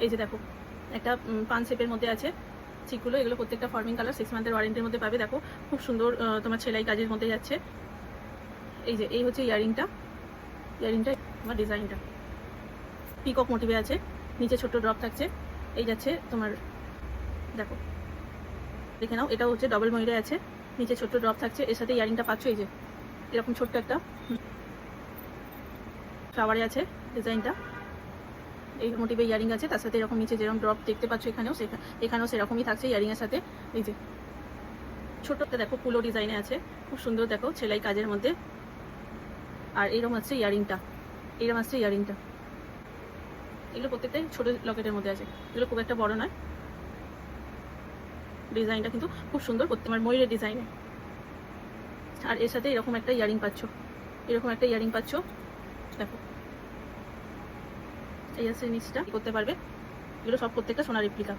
এই যে দেখো একটা পান শেপের মধ্যে আছে চিকগুলো, এগুলো প্রত্যেকটা ফর্মিং কালার, 6 মান্থের ওয়ারেন্টির মধ্যে পাবে। দেখো খুব সুন্দর তোমার সেলাই কাজের মধ্যে যাচ্ছে। এই যে এই হচ্ছে ইয়ারিংটা তোমার ডিজাইনটা পিকক মোটিভে আছে, নিচে ছোট্ট ড্রপ থাকছে। এই যাচ্ছে তোমার, দেখো দেখে নাও, এটাও হচ্ছে ডবল ময়ূরে আছে, নিচে ছোট্ট ড্রপ থাকছে। এর সাথে ইয়ারিংটা পাচ্ছ, এই যে এরকম ছোট্ট একটা ফ্লাওয়ারে আছে ডিজাইনটা, এই মোটিভে ইয়ারিং আছে, তার সাথে এরকম নিচে যেরকম ড্রপ দেখতে পাচ্ছ এখানেও সেরকমই থাকছে ইয়ারিং এর সাথে। এই যে ছোট্টটা দেখো পুলো ডিজাইনে আছে, খুব সুন্দর দেখো সেলাই কাজের মধ্যে। আর এরকম আছে ইয়ারিংটা, এগুলো প্রত্যেকটাই ছোট লকেটের মধ্যে আছে, এগুলো খুব একটা বড় নয়। ডিজাইনটা কিন্তু খুব সুন্দর, তোমার ময়ূরের ডিজাইনে। আর এর সাথে এরকম একটা ইয়ারিং পাচ্ছ, দেখো এই আছে নিচটা করতে পারবে। এগুলো সব প্রত্যেকটা সোনার রেপ্লিকা।